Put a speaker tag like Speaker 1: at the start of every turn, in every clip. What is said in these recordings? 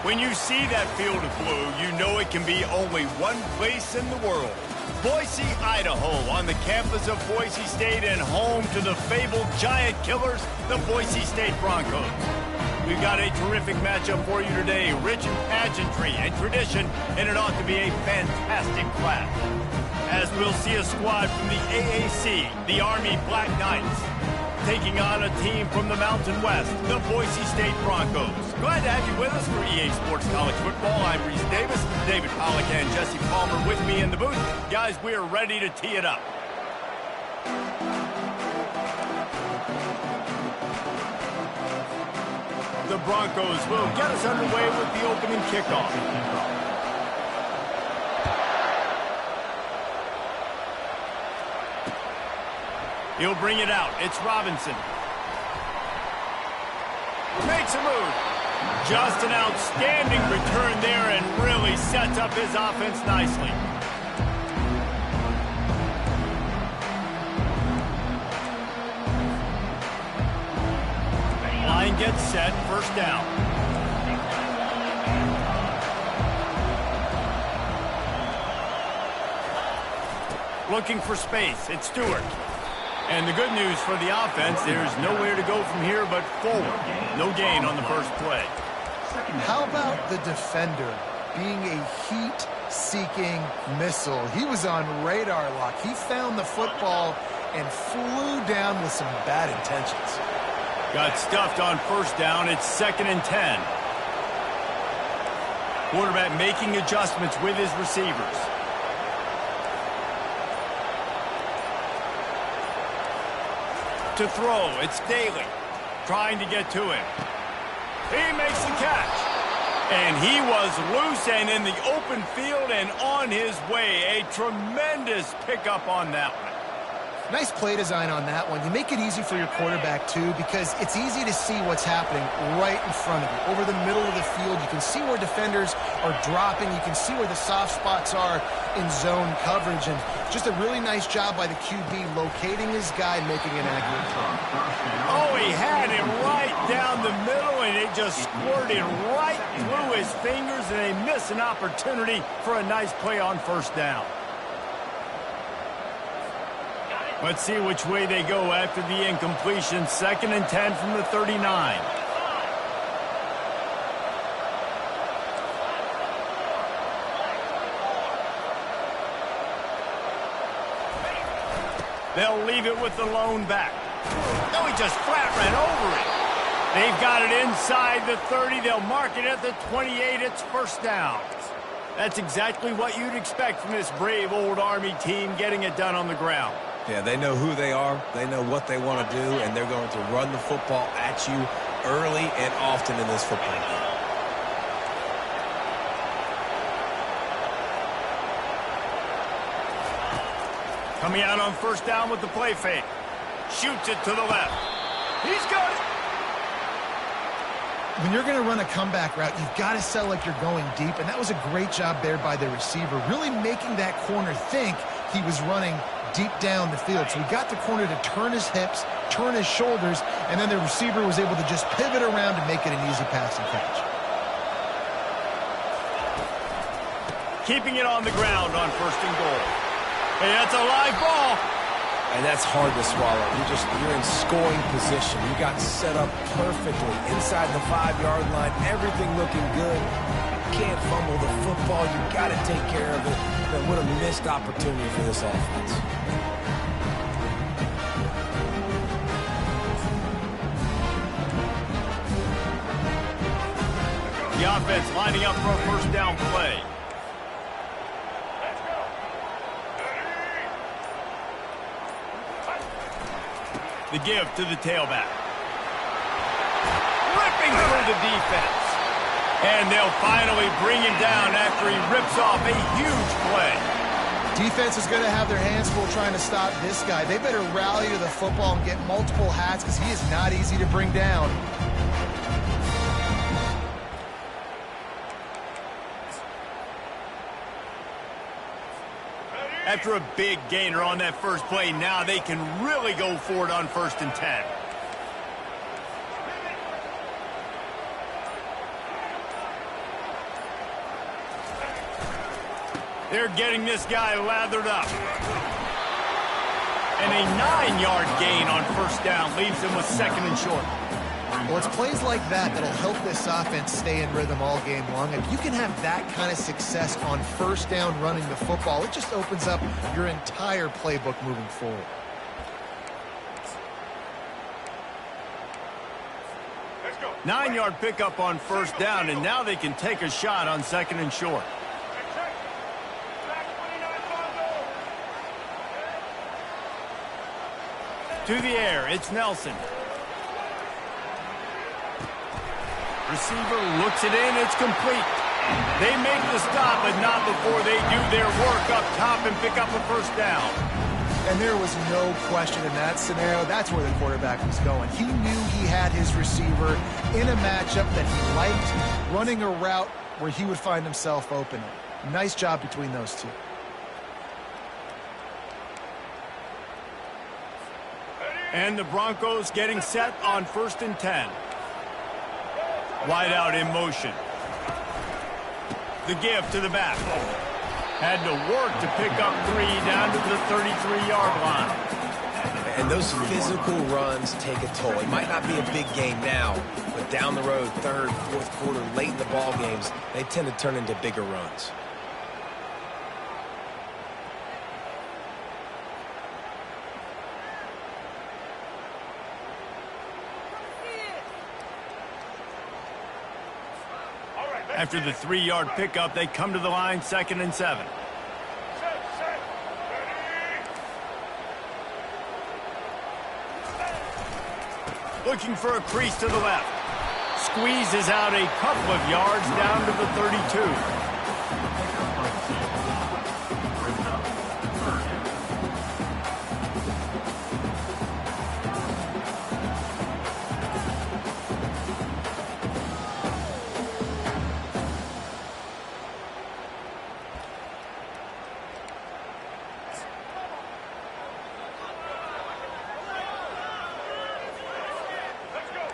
Speaker 1: When you see that field of blue, you know it can be only one place in the world. Boise, Idaho, on the campus of Boise State and home to the fabled giant killers, the Boise State Broncos. We've got a terrific matchup for you today, rich in pageantry and tradition, and it ought to be a fantastic clash. As we'll see a squad from the AAC, the Army Black Knights, taking on a team from the Mountain West, the Boise State Broncos. Glad to have you with us for EA Sports College Football. I'm Reese Davis, David Pollack and Jesse Palmer with me in the booth. Guys, we are ready to tee it up. The Broncos will get us underway with the opening kickoff. He'll bring it out. It's Robinson. Makes a move. Just an outstanding return there and really sets up his offense nicely. Line gets set. First down. Looking for space. It's Stewart. And the good news for the offense, there's nowhere to go from here but forward. No gain on the first play.
Speaker 2: How about the defender being a heat-seeking missile? He was on radar lock. He found the football and flew down with some bad intentions.
Speaker 1: Got stuffed on first down. It's 2nd and 10. Quarterback making adjustments with his receivers. To throw, it's Daly, trying to get to him. He makes the catch. And he was loose and in the open field and on his way. A tremendous pickup on that one.
Speaker 2: Nice play design on that one. You make it easy for your quarterback, too, because it's easy to see what's happening right in front of you. Over the middle of the field, you can see where defenders are dropping. You can see where the soft spots are in zone coverage. And just a really nice job by the QB locating his guy, making an accurate throw.
Speaker 1: Oh, he had it right down the middle, and it just squirted right through his fingers, and they miss an opportunity for a nice play on first down. Let's see which way they go after the incompletion. 2nd and 10 from the 39. They'll leave it with the lone back. No, he just flat ran over it. They've got it inside the 30. They'll mark it at the 28. It's first down. That's exactly what you'd expect from this brave old Army team, getting it done on the ground.
Speaker 3: Yeah, they know who they are, they know what they want to do, and they're going to run the football at you early and often in this football game.
Speaker 1: Coming out on first down with the play fake. Shoots it to the left. He's got it.
Speaker 2: When you're going to run a comeback route, you've got to sell like you're going deep, and that was a great job there by the receiver, really making that corner think he was running deep down the field. So he got the corner to turn his hips, turn his shoulders, and then the receiver was able to just pivot around to make it an easy pass and catch.
Speaker 1: Keeping it on the ground on 1st and goal. Hey, that's a live ball.
Speaker 3: And that's hard to swallow. You're in scoring position. You got set up perfectly inside the 5-yard line. Everything looking good. You can't fumble the football. You got to take care of it. Man, what a missed opportunity for this offense.
Speaker 1: The offense lining up for a first down play. The give to the tailback. Ripping through the defense. And they'll finally bring him down after he rips off a huge play.
Speaker 2: Defense is going to have their hands full trying to stop this guy. They better rally to the football and get multiple hats because he is not easy to bring down.
Speaker 1: After a big gainer on that first play, now they can really go for it on 1st and 10. They're getting this guy lathered up. And a 9-yard gain on 1st down leaves them with 2nd and short.
Speaker 2: Well, it's plays like that that'll help this offense stay in rhythm all game long. If you can have that kind of success on 1st down running the football, it just opens up your entire playbook moving forward.
Speaker 1: Let's go. 9-yard pickup on 1st down, and now they can take a shot on 2nd and short. To the air, it's Nelson. Receiver looks it in, it's complete. They make the stop, but not before they do their work up top and pick up a 1st down.
Speaker 2: And there was no question in that scenario. That's where the quarterback was going. He knew he had his receiver in a matchup that he liked, running a route where he would find himself open. Nice job between those two.
Speaker 1: And the Broncos getting set on 1st and 10. Wide out in motion. The give to the back. Had to work to pick up 3 down to the 33-yard line.
Speaker 3: And those physical runs take a toll. It might not be a big game now, but down the road, 3rd, 4th quarter, late in the ball games, they tend to turn into bigger runs.
Speaker 1: After the 3-yard pickup, they come to the line, 2nd and 7. Looking for a crease to the left. Squeezes out a couple of yards down to the 32.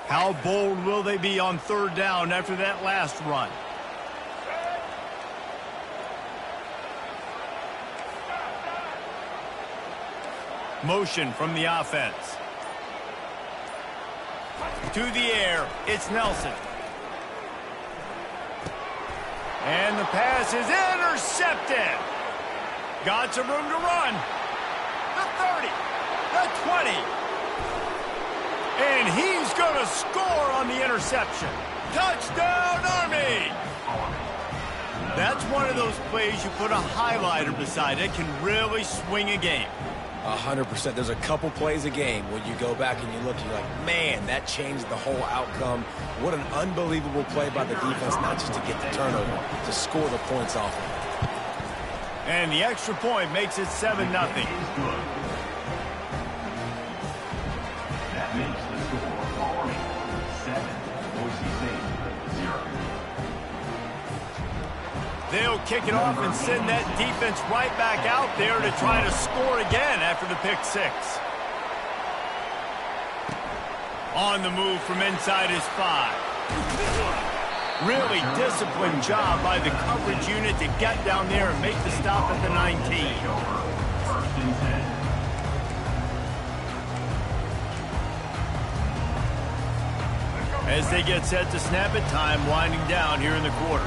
Speaker 1: How bold will they be on 3rd down after that last run? Motion from the offense. To the air, it's Nelson. And the pass is intercepted. Got some room to run. The 30, the 20. And he's going to score on the interception. Touchdown, Army! That's one of those plays you put a highlighter beside. It can really swing a game.
Speaker 3: 100%. There's a couple plays a game when you go back and you look, you're like, man, that changed the whole outcome. What an unbelievable play by the defense, not just to get the turnover, to score the points off of it.
Speaker 1: And the extra point makes it 7-0. They'll kick it off and send that defense right back out there to try to score again after the pick 6. On the move from inside his 5. Really disciplined job by the coverage unit to get down there and make the stop at the 19. As they get set to snap it, time winding down here in the quarter.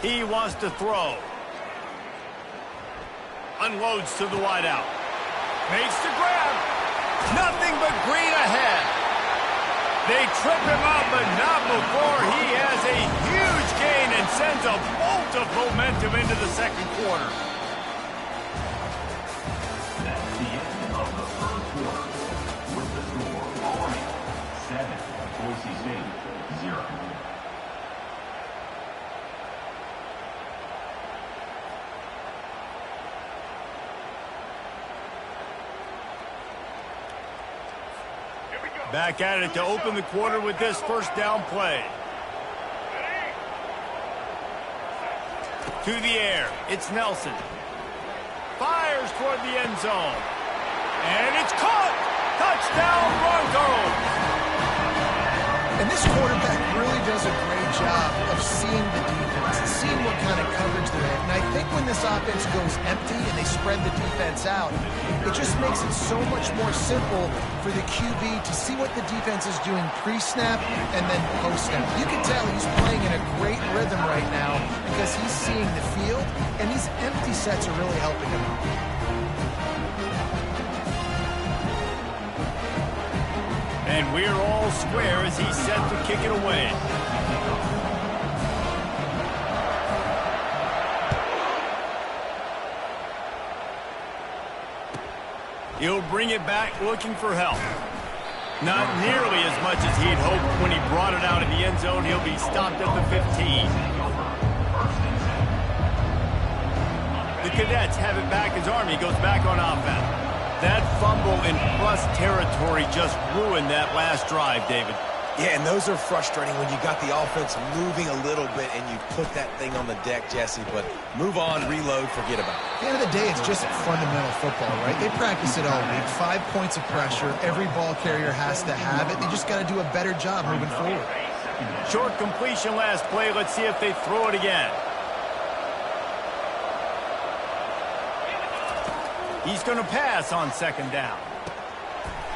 Speaker 1: He wants to throw. Unloads to the wideout. Makes the grab. Nothing but green ahead. They trip him up, but not before he has a huge gain and sends a bolt of momentum into the 2nd quarter.
Speaker 4: That's the end of the 1st quarter. With the score, Army 7, Boise State 0.
Speaker 1: Back at it to open the quarter with this 1st down play. To the air, it's Nelson. Fires toward the end zone. And it's caught! Touchdown Broncos!
Speaker 2: And this quarterback really does a great job of seeing the defense and seeing what kind of coverage they're in. And I think when this offense goes empty and they spread the defense out, it just makes it so much more simple for the QB to see what the defense is doing pre-snap and then post-snap. You can tell he's playing in a great rhythm right now because he's seeing the field, and these empty sets are really helping him out.
Speaker 1: And we're all square as he's set to kick it away. He'll bring it back looking for help. Not nearly as much as he'd hoped when he brought it out in the end zone. He'll be stopped at the 15. The Cadets have it back as Army goes back on offense. That fumble in plus territory just ruined that last drive, David.
Speaker 3: Yeah, and those are frustrating when you got the offense moving a little bit and you put that thing on the deck, Jesse. But move on, reload, forget about it.
Speaker 2: At the end of the day, it's just fundamental football, right? They practice it all week. 5 points of pressure. Every ball carrier has to have it. They just got to do a better job moving forward.
Speaker 1: Short completion last play. Let's see if they throw it again. He's going to pass on second down.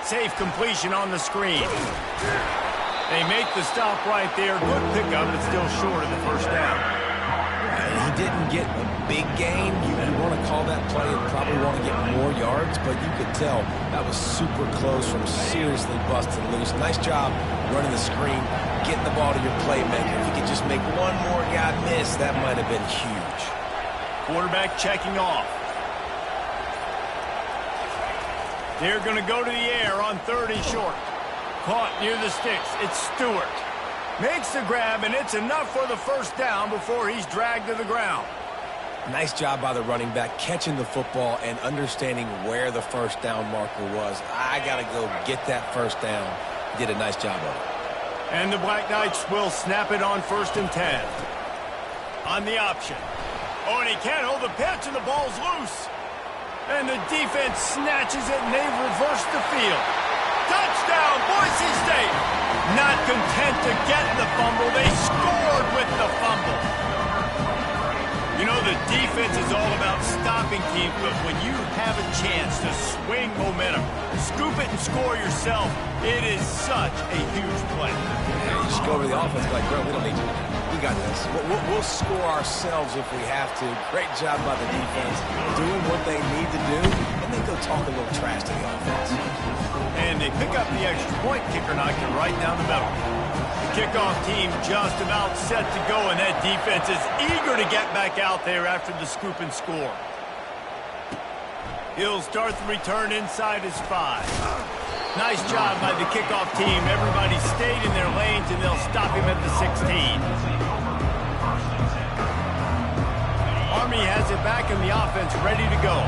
Speaker 1: Safe completion on the screen. They make the stop right there. Good pickup, but still short of the first down.
Speaker 3: He didn't get a big gain. You want to call that play and probably want to get more yards, but you could tell that was super close from seriously busting loose. Nice job running the screen, getting the ball to your playmaker. If you could just make one more guy miss, that might have been huge.
Speaker 1: Quarterback checking off. They're going to go to the air on 3rd and short. Caught near the sticks. It's Stewart. Makes the grab, and it's enough for the first down before he's dragged to the ground.
Speaker 3: Nice job by the running back, catching the football and understanding where the first down marker was. I got to go get that first down. He did a nice job of it.
Speaker 1: And the Black Knights will snap it on 1st and 10. On the option. Oh, and he can't hold the pitch, and the ball's loose. And the defense snatches it, and they reverse the field. Touchdown, Boise State! Not content to get the fumble, they scored with the fumble. You know, the defense is all about stopping teams, but when you have a chance to swing momentum, scoop it and score yourself, it is such a huge play.
Speaker 3: Yeah, you just go over to the offense like, bro, we don't need you. We got this. We'll score ourselves if we have to. Great job by the defense, doing what they need to do, and then go talk a little trash to the offense.
Speaker 1: And they pick up the extra point. Kicker knocked it right down the middle. The kickoff team just about set to go, and that defense is eager to get back out there after the scoop and score. He'll start the return inside his 5. Nice job by the kickoff team. Everybody stayed in their lanes, and they'll stop him at the 16. Army has it back in the offense, ready to go.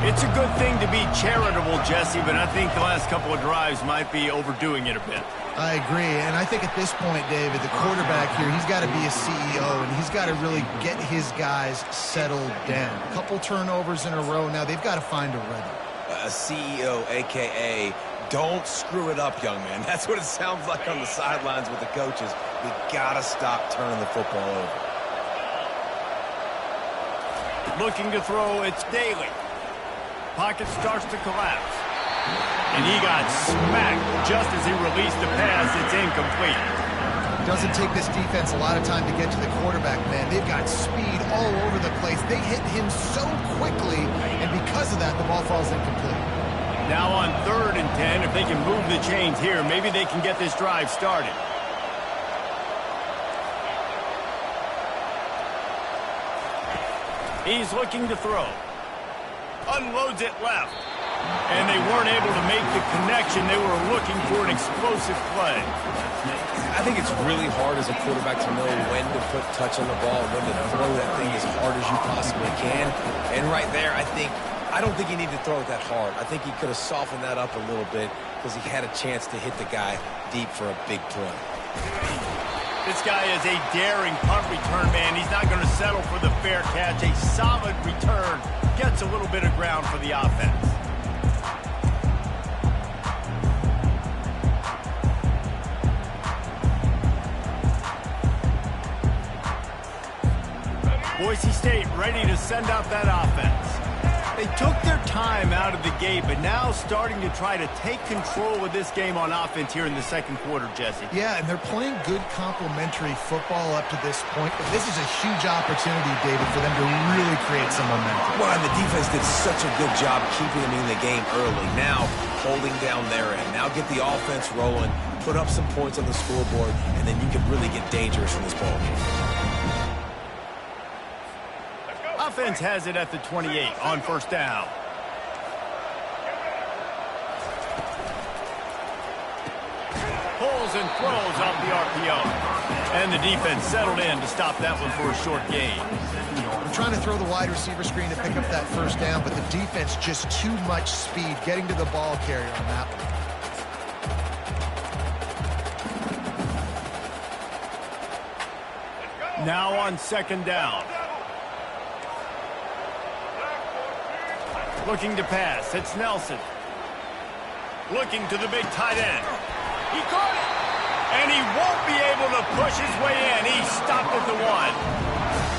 Speaker 1: It's a good thing to be charitable, Jesse, but I think the last couple of drives might be overdoing it a bit.
Speaker 2: I agree, and I think at this point, David, the quarterback here, he's got to be a CEO, and he's got to really get his guys settled down. A couple turnovers in a row. Now they've got to find a rhythm.
Speaker 3: A CEO, a.k.a. don't screw it up, young man. That's what it sounds like on the sidelines with the coaches. We got to stop turning the football over.
Speaker 1: Looking to throw, it's Daly. Pocket starts to collapse. And he got smacked just as he released the pass. It's incomplete.
Speaker 2: Doesn't take this defense a lot of time to get to the quarterback, man. They've got speed all over the place. They hit him so quickly, and because of that, the ball falls incomplete.
Speaker 1: Now on 3rd and 10, if they can move the chains here, maybe they can get this drive started. He's looking to throw. Unloads it left. And they weren't able to make the connection. They were looking for an explosive play.
Speaker 3: I think it's really hard as a quarterback to know when to put touch on the ball, when to throw that thing as hard as you possibly can. And right there, I don't think he needed to throw it that hard. I think he could have softened that up a little bit because he had a chance to hit the guy deep for a big play.
Speaker 1: This guy is a daring punt return man. He's not going to settle for the fair catch. A solid return gets a little bit of ground for the offense. Boise State ready to send out that offense. They took their time out of the gate, but now starting to try to take control of this game on offense here in the second quarter, Jesse.
Speaker 2: Yeah, and they're playing good complementary football up to this point, but this is a huge opportunity, David, for them to really create some momentum.
Speaker 3: Well, and the defense did such a good job keeping them in the game early. Now, holding down their end. Now get the offense rolling, put up some points on the scoreboard, and then you can really get dangerous in this ball game.
Speaker 1: Offense has it at the 28 on first down. Pulls and throws off the RPO. And the defense settled in to stop that one for a short gain.
Speaker 2: I'm trying to throw the wide receiver screen to pick up that first down, but the defense just too much speed getting to the ball carrier on that one.
Speaker 1: Now on second down. Looking to pass. It's Nelson. Looking to the big tight end. He caught it. And he won't be able to push his way in. He stopped at the 1.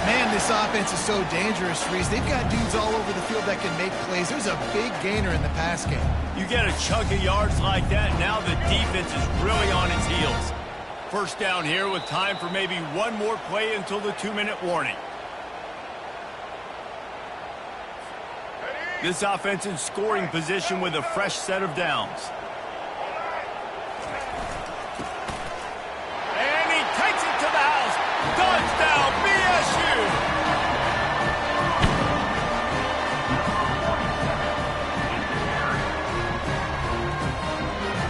Speaker 2: Man, this offense is so dangerous, Reese. They've got dudes all over the field that can make plays. There's a big gainer in the pass game.
Speaker 1: You get a chunk of yards like that, now the defense is really on its heels. First down here with time for maybe one more play until the 2-minute warning. This offense in scoring position with a fresh set of downs. And he takes it to the house. Touchdown, BSU!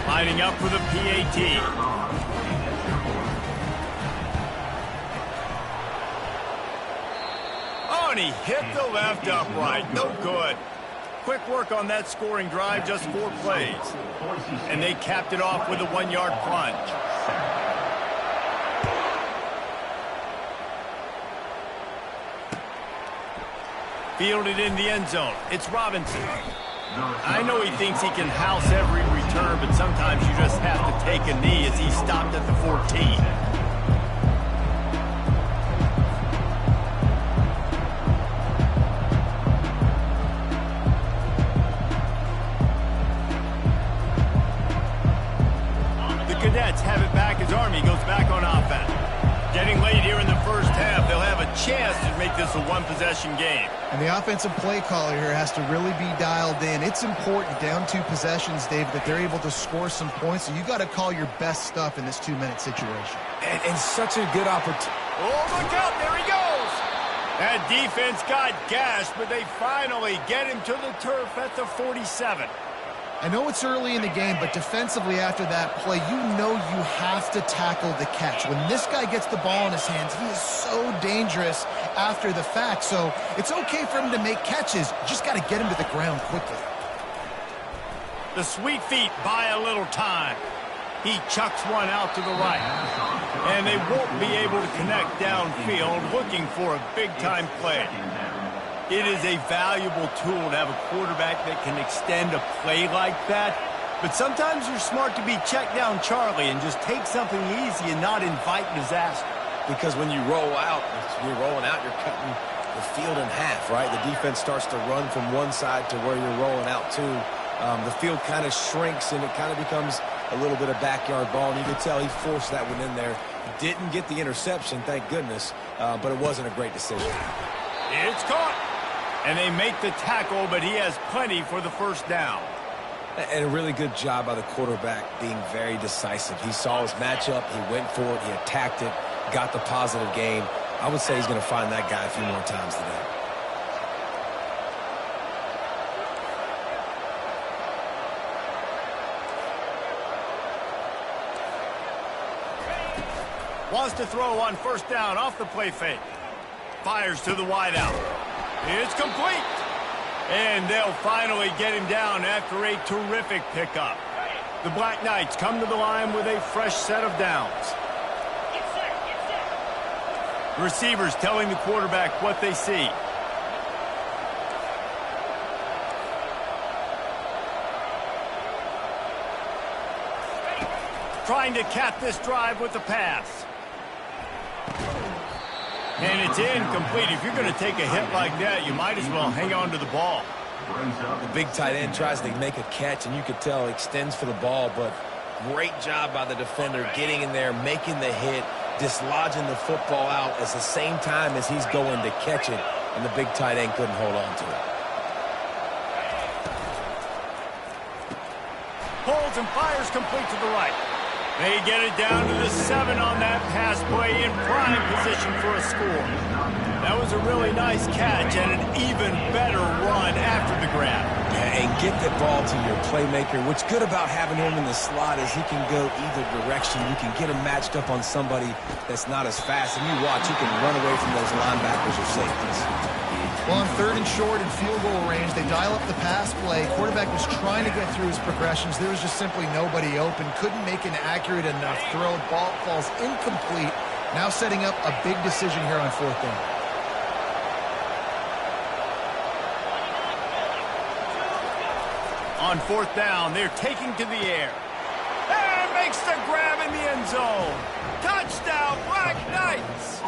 Speaker 1: Lining up for the PAT. Oh, and he hit the left upright. No good. Quick work on that scoring drive, just 4 plays. And they capped it off with a 1-yard plunge. Fielded in the end zone. It's Robinson. I know he thinks he can house every return, but sometimes you just have to take a knee as he stopped at the 14. Cadets have it back as Army goes back on offense. Getting late here in the first half, they'll have a chance to make this a one-possession game.
Speaker 2: And the offensive play caller here has to really be dialed in. It's important down 2 possessions, David, that they're able to score some points. So you got to call your best stuff in this 2-minute situation.
Speaker 3: And such a good opportunity.
Speaker 1: Oh, look out, there he goes. That defense got gashed, but they finally get him to the turf at the 47.
Speaker 2: I know it's early in the game, but defensively after that play, you know you have to tackle the catch. When this guy gets the ball in his hands, he is so dangerous after the fact. So it's okay for him to make catches. You just got to get him to the ground quickly.
Speaker 1: The sweet feet buy a little time. He chucks one out to the right. And they won't be able to connect downfield, looking for a big-time play. It is a valuable tool to have a quarterback that can extend a play like that. But sometimes you're smart to be check down Charlie and just take something easy and not invite disaster.
Speaker 3: Because when you roll out, you're rolling out, you're cutting the field in half, right? The defense starts to run from one side to where you're rolling out to. The field kind of shrinks and it kind of becomes a little bit of backyard ball. And you could tell he forced that one in there. Didn't get the interception, thank goodness, but it wasn't a great decision.
Speaker 1: It's caught. And they make the tackle, but he has plenty for the first down.
Speaker 3: And a really good job by the quarterback being very decisive. He saw his matchup, he went for it, he attacked it, got the positive gain. I would say he's going to find that guy a few more times today.
Speaker 1: Wants to throw on first down off the play fake. Fires to the wideout. It's complete. And they'll finally get him down after a terrific pickup. The Black Knights come to the line with a fresh set of downs. Receivers telling the quarterback what they see. Trying to cap this drive with the pass. And it's incomplete. If you're going to take a hit like that, you might as well hang on to the ball.
Speaker 3: The big tight end tries to make a catch, and you could tell he extends for the ball, but great job by the defender getting in there, making the hit, dislodging the football out at the same time as he's going to catch it, and the big tight end couldn't hold on to it.
Speaker 1: Holds and fires complete to the right. They get it down to the 7 on that pass play in prime position for a score. That was a really nice catch and an even better run after the grab.
Speaker 3: Yeah, and get the ball to your playmaker. What's good about having him in the slot is he can go either direction. You can get him matched up on somebody that's not as fast, and you watch, he can run away from those linebackers or safeties.
Speaker 2: Well, on 3rd and short and field goal range, they dial up the pass play. Quarterback was trying to get through his progressions. There was just simply nobody open. Couldn't make an accurate enough throw. Ball falls incomplete. Now setting up a big decision here on 4th down.
Speaker 1: On 4th down, they're taking to the air. And makes the grab in the end zone. Touchdown, Black Knights!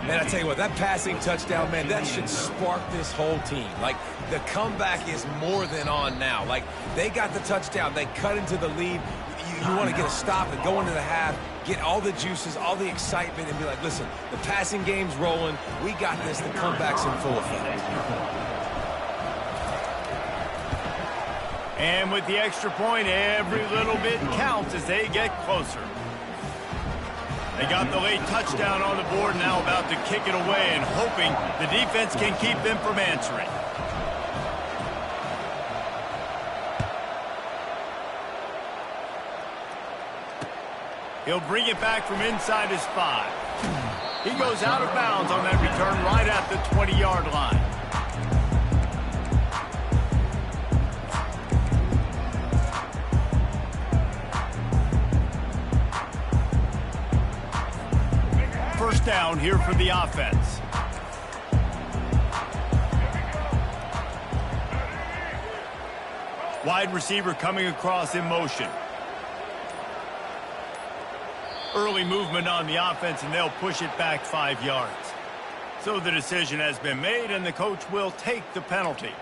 Speaker 3: Man, I tell you what, that passing touchdown, man, that should spark this whole team. Like, the comeback is more than on now. Like, they got the touchdown. They cut into the lead. You want to get a stop and go into the half, get all the juices, all the excitement, and be like, listen, the passing game's rolling. We got this. The comeback's in full effect.
Speaker 1: And with the extra point, every little bit counts as they get closer. They got the late touchdown on the board, now about to kick it away and hoping the defense can keep them from answering. He'll bring it back from inside his 5. He goes out of bounds on that return right at the 20-yard line. First down here for the offense. Wide receiver coming across in motion. Early movement on the offense, and they'll push it back 5 yards. So the decision has been made, and the coach will take the penalty.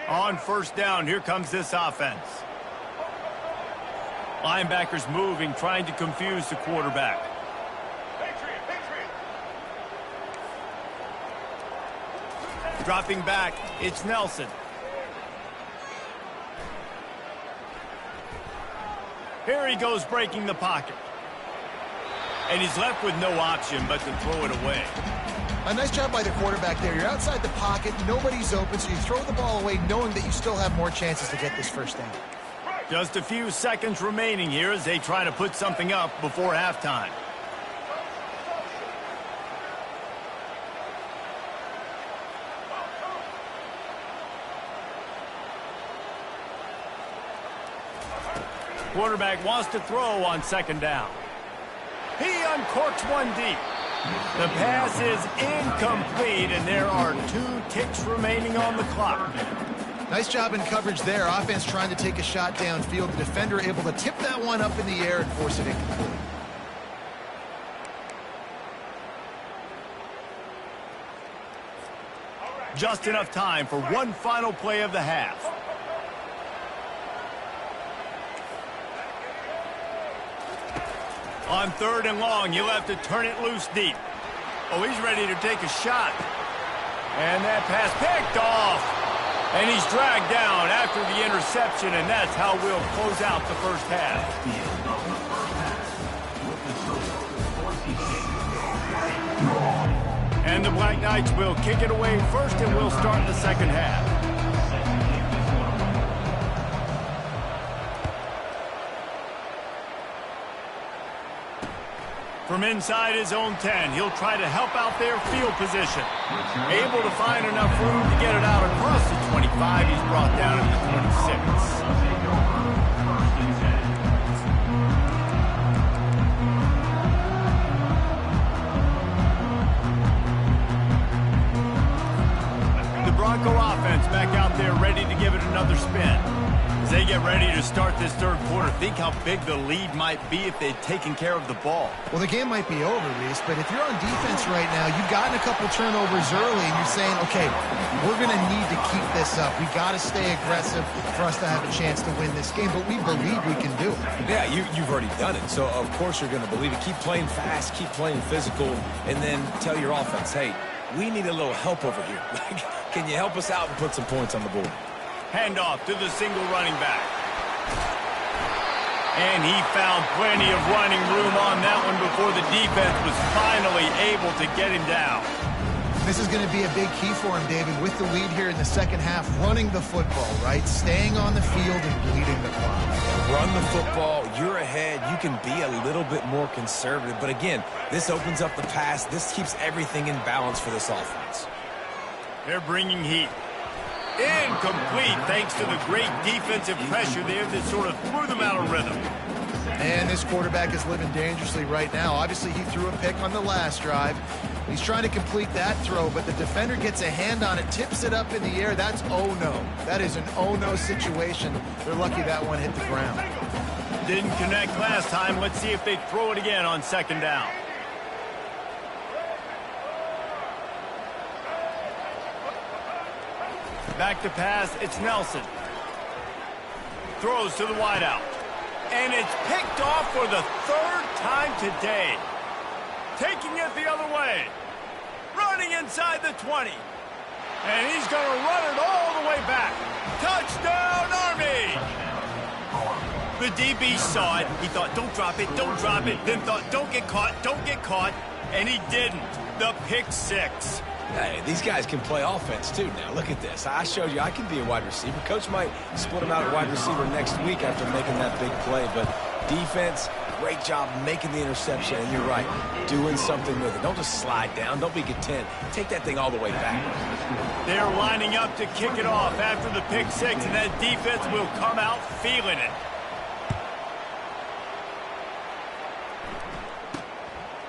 Speaker 1: On first down, here comes this offense. Linebackers moving, trying to confuse the quarterback. Dropping back, it's Nelson. Here he goes, breaking the pocket. And he's left with no option but to throw it away.
Speaker 2: A nice job by the quarterback there. You're outside the pocket, nobody's open, so you throw the ball away knowing that you still have more chances to get this first down.
Speaker 1: Just a few seconds remaining here as they try to put something up before halftime. Quarterback wants to throw on second down. He uncorks one deep. The pass is incomplete, and there are 2 ticks remaining on the clock.
Speaker 2: Nice job in coverage there. Offense trying to take a shot downfield. The defender able to tip that one up in the air and force it incomplete.
Speaker 1: Just enough time for one final play of the half. On 3rd and long, you'll have to turn it loose deep. Oh, he's ready to take a shot. And that pass picked off. And he's dragged down after the interception, and that's how we'll close out the first half. And the Black Knights will kick it away first, and we'll start the second half. From inside his own 10, he'll try to help out their field position. Able to find enough room to get it out across the 25. He's brought down at the 26. Bronco offense back out there ready to give it another spin. As they get ready to start this third quarter, think how big the lead might be if they'd taken care of the ball.
Speaker 2: Well, the game might be over, Reese, but if you're on defense right now, you've gotten a couple turnovers early, and you're saying, okay, we're going to need to keep this up. We got to stay aggressive for us to have a chance to win this game, but we believe we can do it.
Speaker 3: Yeah, you've already done it, so of course you're going to believe it. Keep playing fast, keep playing physical, and then tell your offense, hey, we need a little help over here. Can you help us out and put some points on the board?
Speaker 1: Handoff to the single running back. And he found plenty of running room on that one before the defense was finally able to get him down.
Speaker 2: This is going to be a big key for him, David, with the lead here in the second half, running the football, right? Staying on the field and bleeding the clock.
Speaker 3: Run the football, you're ahead, you can be a little bit more conservative. But again, this opens up the pass. This keeps everything in balance for this offense.
Speaker 1: They're bringing heat. Incomplete thanks to the great defensive pressure there that sort of threw them out of rhythm.
Speaker 2: And this quarterback is living dangerously right now. Obviously, he threw a pick on the last drive. He's trying to complete that throw, but the defender gets a hand on it, tips it up in the air. That's oh-no. That is an oh-no situation. They're lucky that one hit the ground.
Speaker 1: Didn't connect last time. Let's see if they throw it again on second down. Back to pass, it's Nelson. Throws to the wideout. And it's picked off for the third time today. Taking it the other way. Running inside the 20. And he's going to run it all the way back. Touchdown, Army! The DB saw it. He thought, don't drop it, don't drop it. Then thought, don't get caught, don't get caught. And he didn't. The pick six.
Speaker 3: Hey, these guys can play offense, too. Now, look at this. I showed you I can be a wide receiver. Coach might split him out at wide receiver next week after making that big play. But defense, great job making the interception. And you're right, doing something with it. Don't just slide down. Don't be content. Take that thing all the way back.
Speaker 1: They're lining up to kick it off after the pick six, and that defense will come out feeling it.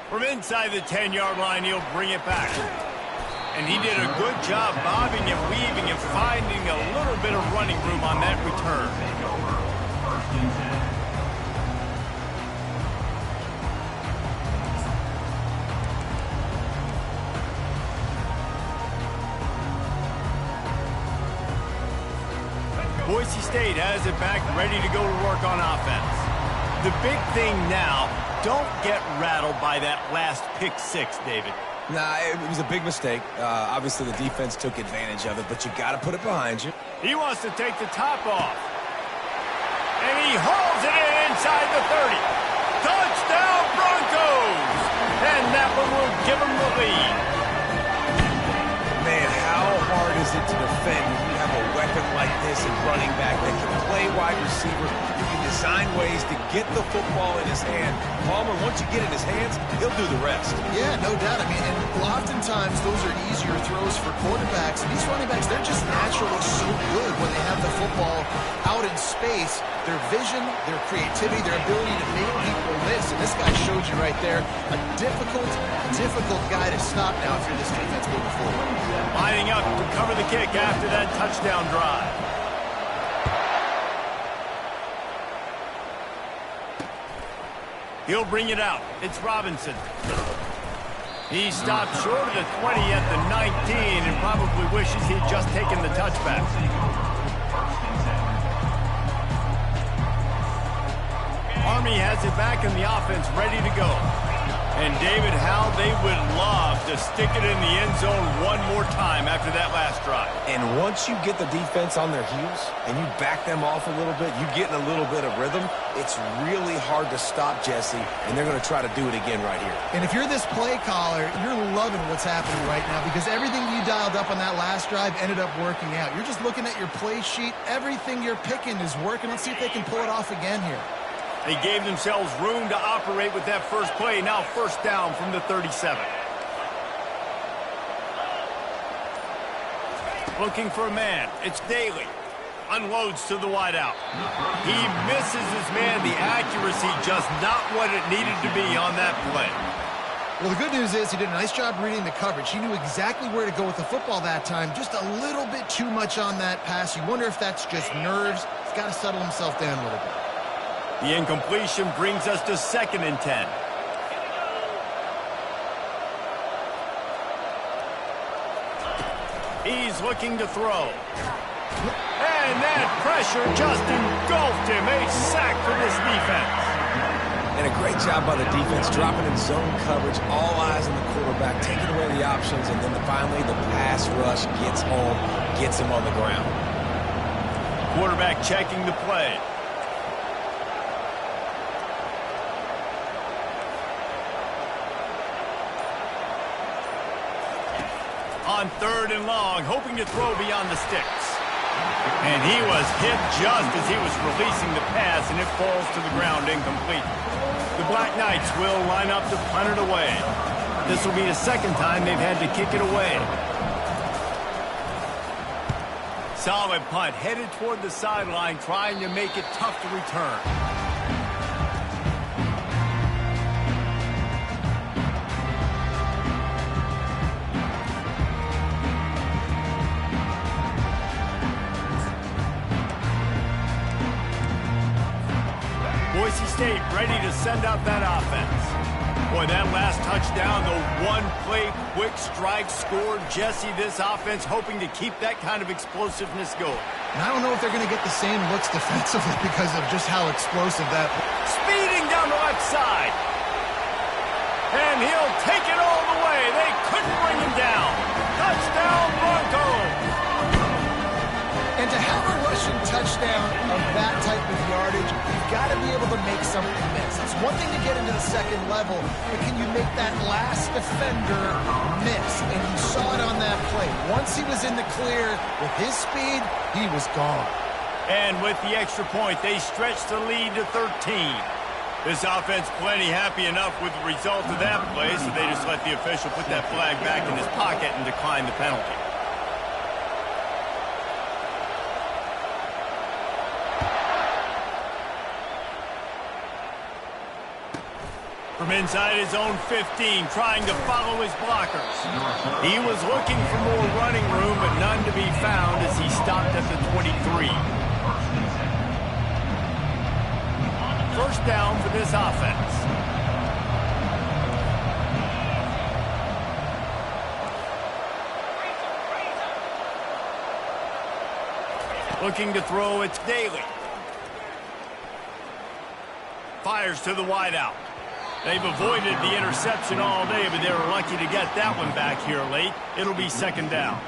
Speaker 1: From inside the 10-yard line, he'll bring it back. And he did a good job bobbing and weaving and finding a little bit of running room on that return. Boise State has it back, ready to go to work on offense. The big thing now, don't get rattled by that last pick six, David.
Speaker 3: Nah, it was a big mistake. Obviously, the defense took advantage of it, but you got to put it behind you.
Speaker 1: He wants to take the top off. And he hauls it in inside the 30. Touchdown, Broncos! And that one will give him the lead.
Speaker 3: Man, how hard is it to defend when you have a weapon like this and running back that can play wide receiver? You can design ways to get the football in his hand. Palmer, once you get it in his hands, he'll do the rest.
Speaker 2: Yeah, no doubt. I mean, and oftentimes those are easier throws for quarterbacks. And these running backs, they're just naturally so good when they have the football out in space. Their vision, their creativity, their ability to make people miss. And this guy showed you right there, a difficult guy to stop now if you're this defense moving forward.
Speaker 1: Lining up to cover the kick after that touchdown drive. He'll bring it out. It's Robinson. He stopped short of the 20 at the 19 and probably wishes he'd just taken the touchback. Army has it back in the offense, ready to go. And David, how they would love to stick it in the end zone one more time after that last drive.
Speaker 3: And once you get the defense on their heels and you back them off a little bit, you get in a little bit of rhythm, it's really hard to stop, Jesse, and they're going to try to do it again right here.
Speaker 2: And if you're this play caller, you're loving what's happening right now because everything you dialed up on that last drive ended up working out. You're just looking at your play sheet. Everything you're picking is working. Let's see if they can pull it off again here.
Speaker 1: They gave themselves room to operate with that first play. Now first down from the 37. Looking for a man. It's Daly. Unloads to the wideout. He misses his man. The accuracy just not what it needed to be on that play.
Speaker 2: Well, the good news is he did a nice job reading the coverage. He knew exactly where to go with the football that time. Just a little bit too much on that pass. You wonder if that's just nerves. He's got to settle himself down a little bit.
Speaker 1: The incompletion brings us to 2nd and 10. He's looking to throw. And that pressure just engulfed him. A sack for this defense.
Speaker 3: And a great job by the defense, dropping in zone coverage, all eyes on the quarterback, taking away the options, and then finally the pass rush gets home, gets him on the ground.
Speaker 1: Quarterback checking the play. On 3rd and long, hoping to throw beyond the sticks. And he was hit just as he was releasing the pass, and it falls to the ground incomplete. The Black Knights will line up to punt it away. This will be the 2nd time they've had to kick it away. Solid punt, headed toward the sideline, trying to make it tough to return. Boise State ready to send out that offense. Boy, that last touchdown, the one-play quick strike scored. Jesse, this offense hoping to keep that kind of explosiveness going.
Speaker 2: And I don't know if they're going to get the same looks defensively because of just how explosive that...
Speaker 1: Speeding down the left side. And he'll take it all the way. They couldn't bring him down. Touchdown, Broncos.
Speaker 2: And to have a rushing touchdown of that type of yardage, you've got to be able to make something miss. It's one thing to get into the 2nd level, but can you make that last defender miss? And you saw it on that play. Once he was in the clear with his speed, he was gone.
Speaker 1: And with the extra point, they stretch the lead to 13. This offense plenty happy enough with the result of that play, so they just let the official put that flag back in his pocket and decline the penalty. From inside his own 15, trying to follow his blockers. He was looking for more running room, but none to be found as he stopped at the 23. First down for this offense. Looking to throw, it's Daly. Fires to the wideout. They've avoided the interception all day, but they were lucky to get that one back here late. It'll be 2nd down.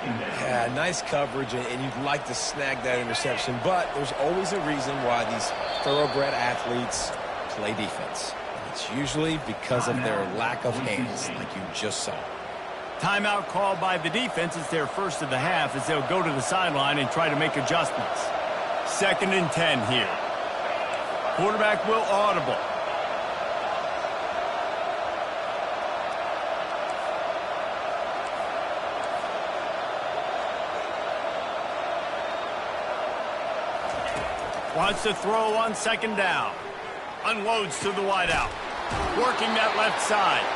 Speaker 3: Yeah, nice coverage, and you'd like to snag that interception, but there's always a reason why these thoroughbred athletes play defense. It's usually because of their lack of hands, like you just saw.
Speaker 1: Timeout called by the defense. It's their first of the half as they'll go to the sideline and try to make adjustments. 2nd and 10 here. Quarterback will audible. Wants to throw on 2nd down. Unloads to the wideout. Working that left side.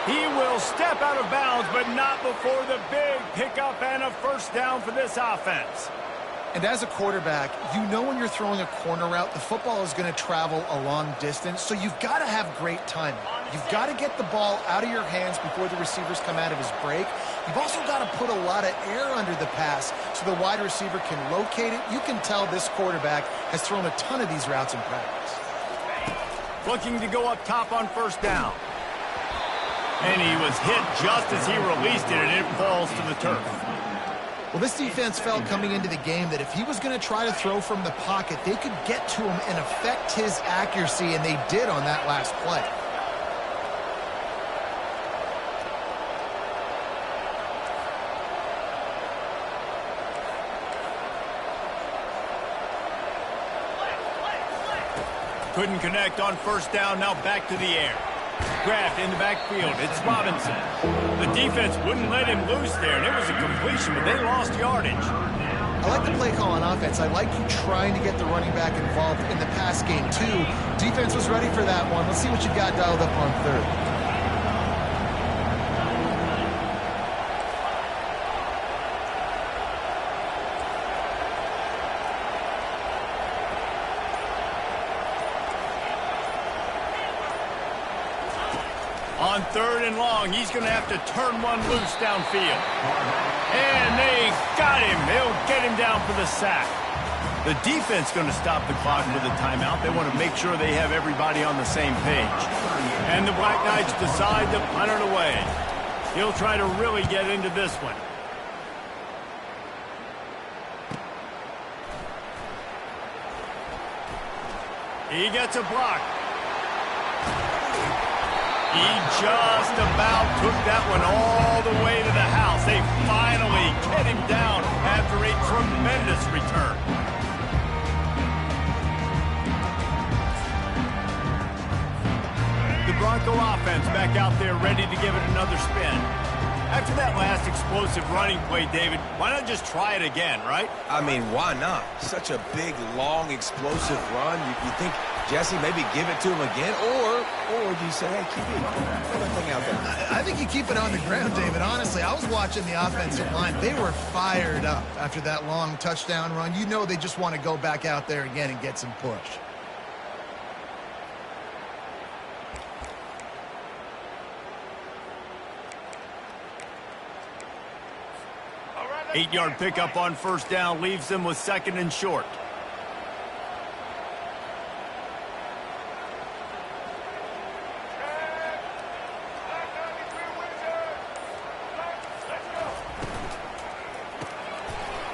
Speaker 1: He will step out of bounds, but not before the big pickup and a first down for this offense.
Speaker 2: And as a quarterback, you know when you're throwing a corner route, the football is going to travel a long distance, so you've got to have great timing. You've got to get the ball out of your hands before the receivers come out of his break. You've also got to put a lot of air under the pass so the wide receiver can locate it. You can tell this quarterback has thrown a ton of these routes in practice.
Speaker 1: Looking to go up top on first down. And he was hit just as he released it, and it falls to the turf.
Speaker 2: Well, this defense felt coming into the game that if he was going to try to throw from the pocket, they could get to him and affect his accuracy, and they did on that last play.
Speaker 1: Couldn't connect on first down, now back to the air. Grabbed in the backfield, it's Robinson. The defense wouldn't let him loose there, and it was a completion, but they lost yardage.
Speaker 2: I like the play call on offense. I like you trying to get the running back involved in the pass game, too. Defense was ready for that one. Let's see what you've got dialed up on third.
Speaker 1: On third and long, he's going to have to turn one loose downfield. And they got him. They'll get him down for the sack. The defense going to stop the clock with a timeout. They want to make sure they have everybody on the same page. And the Black Knights decide to punt it away. He'll try to really get into this one. He gets a block. He just about took that one all the way to the house. They finally get him down after a tremendous return. The Bronco offense back out there ready to give it another spin. After that last explosive running play, David, why not just try it again, right?
Speaker 3: I mean, why not? Such a big, long, explosive run. You think, Jesse, maybe give it to him again? Or do you say, hey, keep it, throw that thing out there?
Speaker 2: I think you keep it on the ground, David. Honestly, I was watching the offensive line. They were fired up after that long touchdown run. You know they just want to go back out there again and get some push.
Speaker 1: 8-yard pickup on first down leaves them with second and short.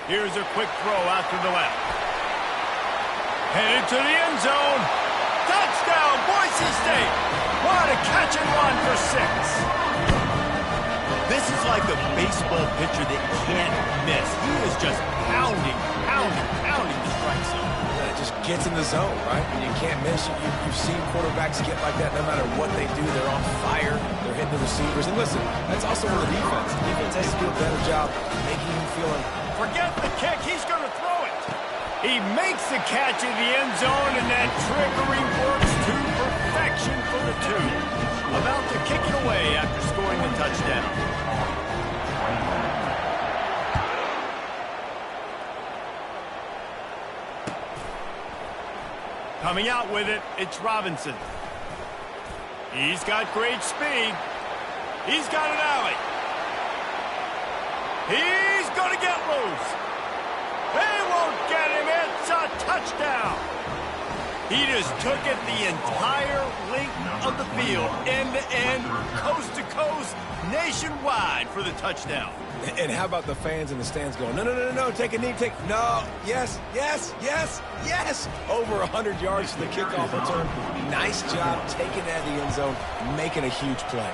Speaker 1: Here's a quick throw out to the left. Headed to the end zone. Touchdown, Boise State. What a catch and run for 6. This is like a baseball pitcher that can't miss. He is just pounding the strike zone.
Speaker 3: Yeah, it just gets in the zone, right? And you can't miss. You've seen quarterbacks get like that no matter what they do. They're on fire. They're hitting the receivers. And listen, that's also where the defense. The defense has to do a better job making him feel like,
Speaker 1: forget the kick. He's going to throw it. He makes the catch in the end zone, and that trickery works to perfection for the 2. About to kick it away after scoring the touchdown. Coming out with it, it's Robinson. He's got great speed. He's got an alley. He's going to get loose. They won't get him. It's a touchdown. He just took it the entire length of the field, end to end, coast to coast, nationwide for the touchdown.
Speaker 3: And how about the fans in the stands going, no, take a knee, no, yes. Over 100 yards to the kickoff return. Nice job taking that in the end zone, making a huge play.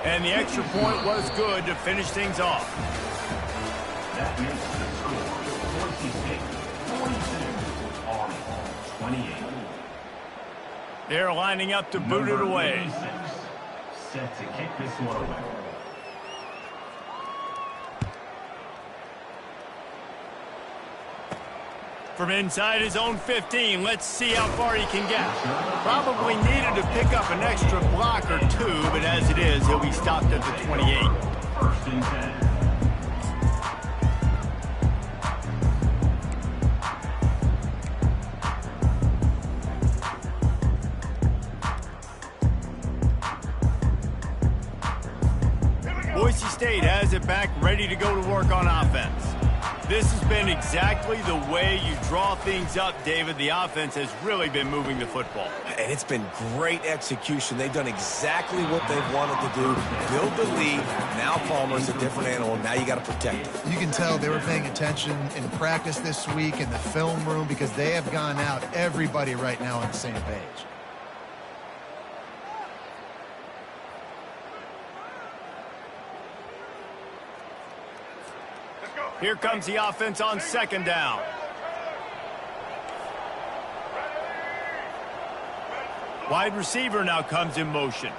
Speaker 1: And the extra point was good to finish things off.
Speaker 4: That makes the score Boise State 42, Army 28.
Speaker 1: They're lining up to boot it away.
Speaker 4: Set to kick this one away.
Speaker 1: From inside his own 15, let's see how far he can get. Probably needed to pick up an extra block or 2, but as it is, he'll be stopped at the 28.
Speaker 4: First and 10.
Speaker 1: Boise State has it back, ready to go to work on offense. This has been exactly the way you draw things up, David. The offense has really been moving the football.
Speaker 3: And it's been great execution. They've done exactly what they've wanted to do. Build the lead. Now Palmer's a different animal. Now you got to protect it.
Speaker 2: You can tell they were paying attention in practice this week in the film room because they have gone out, everybody right now on the same page.
Speaker 1: Here comes the offense on second down. Wide receiver now comes in motion.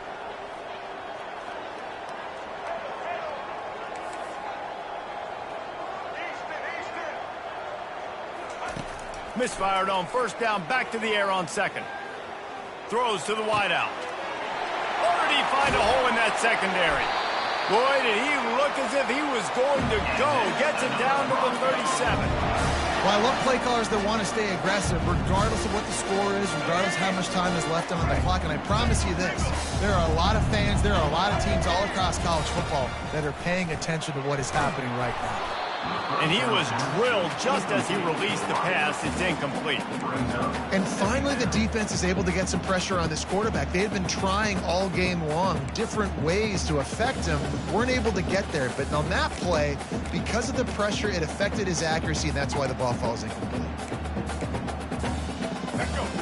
Speaker 1: Misfired on first down, back to the air on second. Throws to the wideout. Already find a hole in that secondary. Boy, did he look as if he was going to go. Gets it down to the 37.
Speaker 2: Well, I love play callers that want to stay aggressive, regardless of what the score is, regardless of how much time is left on the clock. And I promise you this, there are a lot of fans, there are a lot of teams all across college football that are paying attention to what is happening right now.
Speaker 1: And he was drilled just as he released the pass. It's incomplete.
Speaker 2: And finally, the defense is able to get some pressure on this quarterback. They had been trying all game long different ways to affect him. Weren't able to get there. But on that play, because of the pressure, it affected his accuracy, and that's why the ball falls incomplete.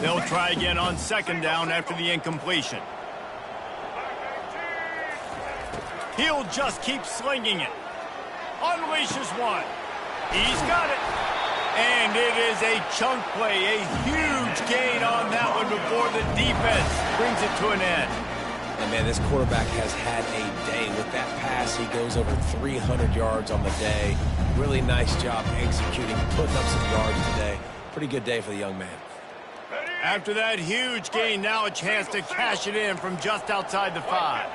Speaker 1: They'll try again on second down after the incompletion. He'll just keep slinging it. Unleashes one. He's got it. And it is a chunk play, a huge gain on that one before the defense brings it to an end.
Speaker 3: And, man, this quarterback has had a day. With that pass, he goes over 300 yards on the day. Really nice job executing, putting up some yards today. Pretty good day for the young man.
Speaker 1: After that huge gain, now a chance to cash it in from just outside the 5.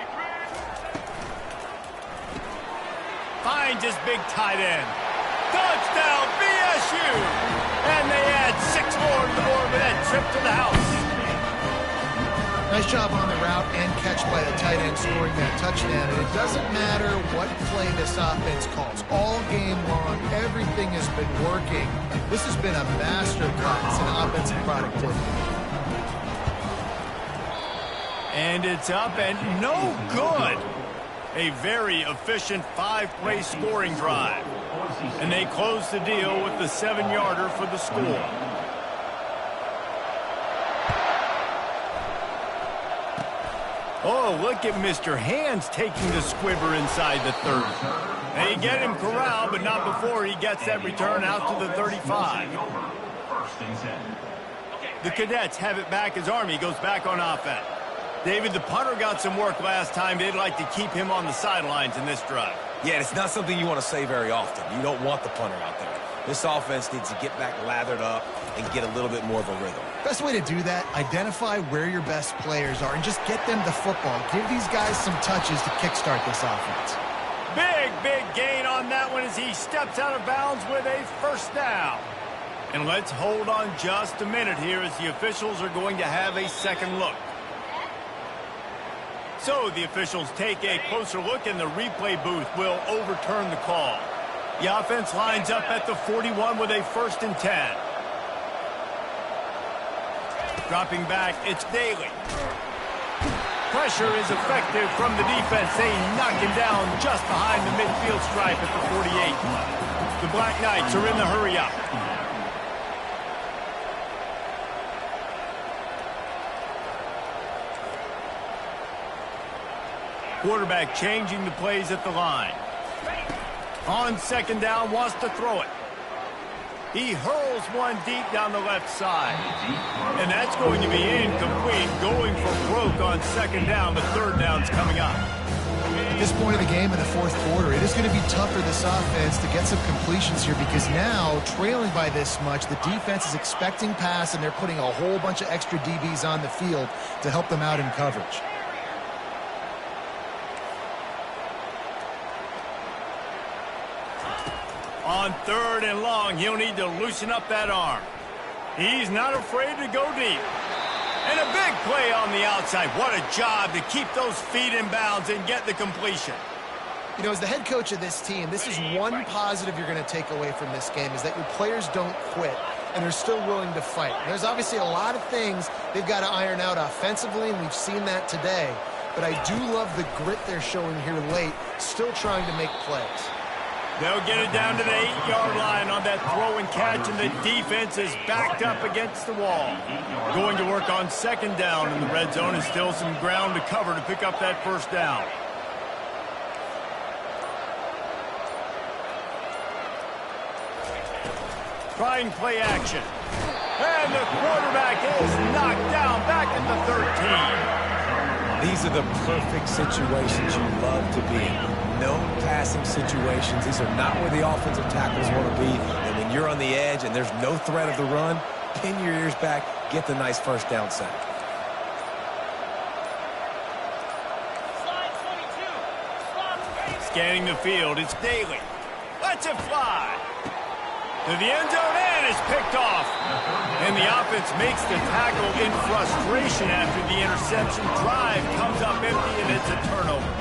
Speaker 1: Finds his big tight end. Touchdown, BSU! And they add 6 more to the board with that trip to the house.
Speaker 2: Nice job on the route and catch by the tight end scoring that touchdown. And it doesn't matter what play this offense calls. All game long, everything has been working. This has been a master class in offensive productivity.
Speaker 1: And it's up and no good. A very efficient 5-play scoring drive. And they close the deal with the 7-yarder for the score. Oh, look at Mr. Hands taking the squibber inside the 30. They get him corralled, but not before he gets that return out to the 35. The Cadets have it back as Army goes back on offense. David, the punter got some work last time. They'd like to keep him on the sidelines in this drive.
Speaker 3: Yeah, it's not something you want to say very often. You don't want the punter out there. This offense needs to get back lathered up and get a little bit more of a rhythm.
Speaker 2: Best way to do that, identify where your best players are and just get them the football. Give these guys some touches to kickstart this offense.
Speaker 1: Big gain on that one as he steps out of bounds with a first down. And let's hold on just a minute here as the officials are going to have a second look. So the officials take a closer look, and the replay booth will overturn the call. The offense lines up at the 41 with a 1st and 10. Dropping back, it's Daly. Pressure is effective from the defense. They knock him down just behind the midfield stripe at the 48. The Black Knights are in the hurry-up. Quarterback changing the plays at the line. On second down, wants to throw it. He hurls one deep down the left side. And that's going to be incomplete, going for broke on second down. The third down's coming up.
Speaker 2: At this point of the game in the 4th quarter, it is going to be tough for this offense to get some completions here because now, trailing by this much, the defense is expecting pass, and they're putting a whole bunch of extra DBs on the field to help them out in coverage.
Speaker 1: On 3rd and long, he'll need to loosen up that arm. He's not afraid to go deep. And a big play on the outside. What a job to keep those feet in bounds and get the completion.
Speaker 2: You know, as the head coach of this team, this is one positive you're going to take away from this game, is that your players don't quit and they're still willing to fight. There's obviously a lot of things they've got to iron out offensively, and we've seen that today. But I do love the grit they're showing here late, still trying to make plays.
Speaker 1: They'll get it down to the 8-yard line on that throw and catch, and the defense is backed up against the wall. Going to work on second down, and the red zone is still some ground to cover to pick up that first down. Trying play action. And the quarterback is knocked down back at the 13.
Speaker 3: These are the perfect situations you love to be in. No passing situations. These are not where the offensive tackles want to be. And when you're on the edge and there's no threat of the run, pin your ears back, get the nice first down sack.
Speaker 1: Scanning the field, it's Daly. Lets it fly. To the end zone, and it's picked off. And the offense makes the tackle in frustration after the interception. Drive comes up empty, and it's a turnover.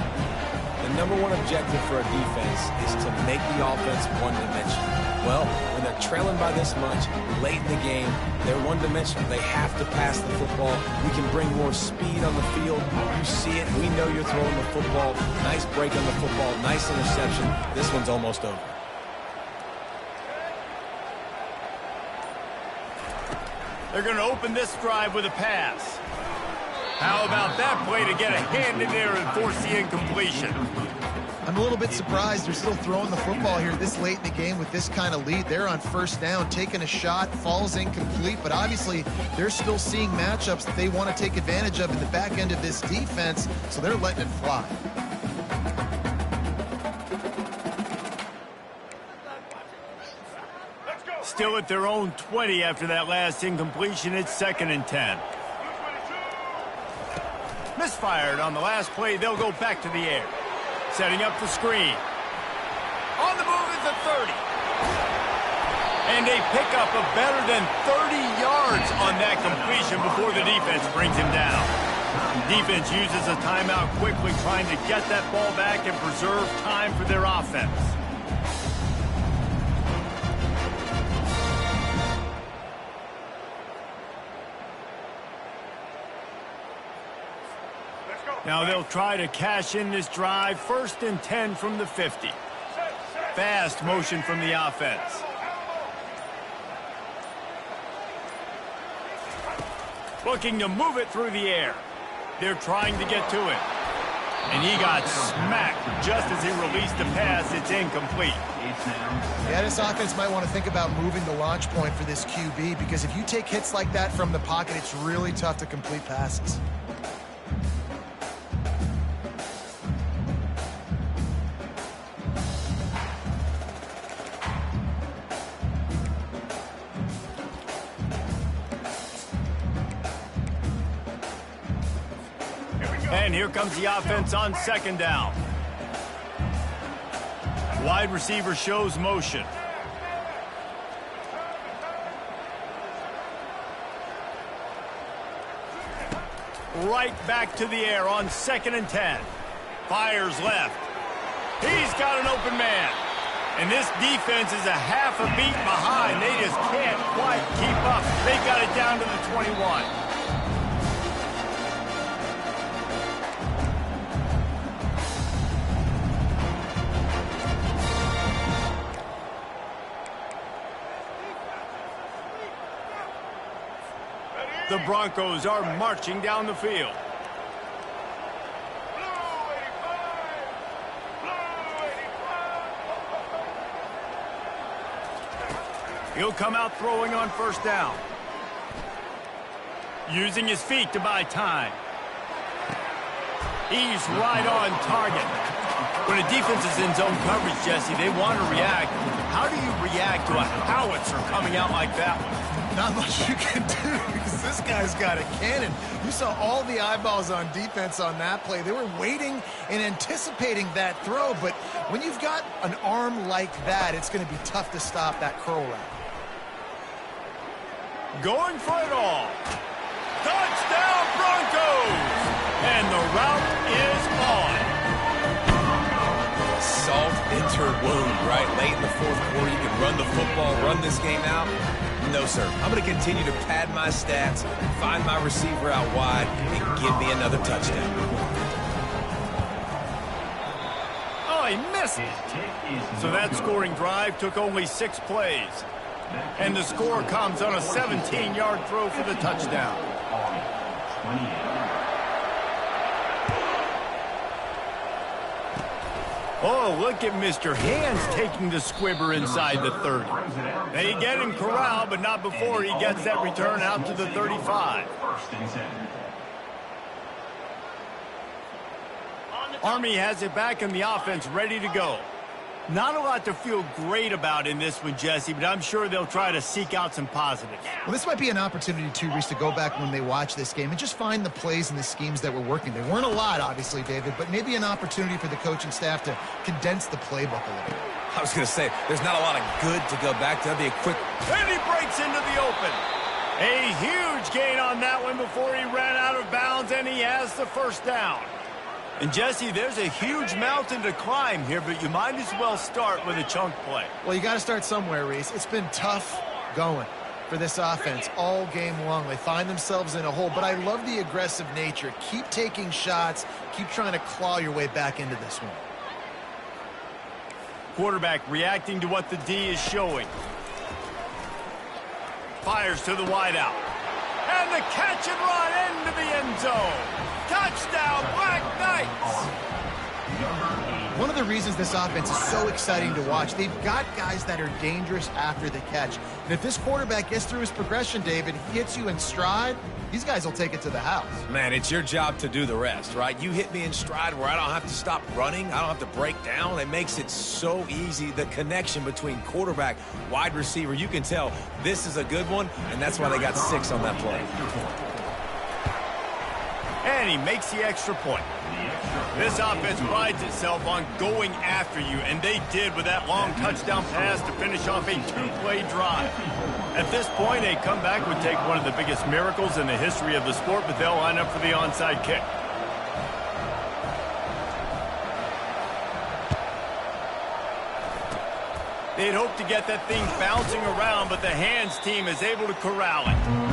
Speaker 3: The number one objective for a defense is to make the offense one-dimensional. Well, when they're trailing by this much, late in the game, they're one-dimensional. They have to pass the football. We can bring more speed on the field. You see it. We know you're throwing the football. Nice break on the football. Nice interception. This one's almost over.
Speaker 1: They're going to open this drive with a pass. How about that play to get a hand in there and force the incompletion?
Speaker 2: I'm a little bit surprised they're still throwing the football here this late in the game with this kind of lead. They're on first down, taking a shot, falls incomplete, but obviously they're still seeing matchups that they want to take advantage of in the back end of this defense, so they're letting it fly.
Speaker 1: Still at their own 20 after that last incompletion. It's 2nd and 10. Misfired on the last play. They'll go back to the air. Setting up the screen. On the move is the 30. And a pickup of better than 30 yards on that completion before the defense brings him down. Defense uses a timeout quickly, trying to get that ball back and preserve time for their offense. Now they'll try to cash in this drive. 1st and 10 from the 50. Fast motion from the offense. Looking to move it through the air. They're trying to get to it. And he got smacked just as he released the pass. It's incomplete.
Speaker 2: Yeah, this offense might want to think about moving the launch point for this QB, because if you take hits like that from the pocket, it's really tough to complete passes.
Speaker 1: And here comes the offense on 2nd down. Wide receiver shows motion. Right back to the air on 2nd and 10. Fires left. He's got an open man. And this defense is a half a beat behind. They just can't quite keep up. They got it down to the 21. The Broncos are marching down the field. He'll come out throwing on 1st down. Using his feet to buy time. He's right on target. When a defense is in zone coverage, Jesse, they want to react. How do you react to a howitzer coming out like that one?
Speaker 2: Not much you can do, because this guy's got a cannon. You saw all the eyeballs on defense on that play. They were waiting and anticipating that throw, but when you've got an arm like that, it's going to be tough to stop that curl route.
Speaker 1: Going for it all. Touchdown, Broncos! And the route is on.
Speaker 3: Salt entered wound, right? Late in the 4th quarter, you can run the football, run this game out. No, sir. I'm going to continue to pad my stats, find my receiver out wide, and give me another touchdown.
Speaker 1: Oh, he missed it. So that scoring drive took only 6 plays. And the score comes on a 17-yard throw for the touchdown. Oh, look at Mr. Hands taking the squibber inside the 30. They get him corralled, but not before he gets that return out to the 35. Army has it back and the offense ready to go. Not a lot to feel great about in this one, Jesse, but I'm sure they'll try to seek out some positives.
Speaker 2: Well, this might be an opportunity, too, Reese, to go back when they watch this game and just find the plays and the schemes that were working. They weren't a lot, obviously, David, but maybe an opportunity for the coaching staff to condense the playbook a little bit.
Speaker 3: I was going to say, there's not a lot of good to go back to. That'd be a quick...
Speaker 1: And he breaks into the open. A huge gain on that one before he ran out of bounds, and he has the first down. And, Jesse, there's a huge mountain to climb here, but you might as well start with a chunk play.
Speaker 2: Well, you got to start somewhere, Reese. It's been tough going for this offense all game long. They find themselves in a hole, but I love the aggressive nature. Keep taking shots. Keep trying to claw your way back into this one.
Speaker 1: Quarterback reacting to what the D is showing. Fires to the wideout. And the catch and run into the end zone. Touchdown, Black Knights!
Speaker 2: One of the reasons this offense is so exciting to watch, they've got guys that are dangerous after the catch. And if this quarterback gets through his progression, David, he hits you in stride, these guys will take it to the house.
Speaker 3: Man, it's your job to do the rest, right? You hit me in stride where I don't have to stop running. I don't have to break down. It makes it so easy. The connection between quarterback, wide receiver, you can tell this is a good one, and that's why they got 6 on that play.
Speaker 1: And he makes the extra point. This offense prides itself on going after you, and they did with that long touchdown pass to finish off a 2-play drive. At this point, a comeback would take one of the biggest miracles in the history of the sport, but they'll line up for the onside kick. They'd hoped to get that thing bouncing around, but the hands team is able to corral it.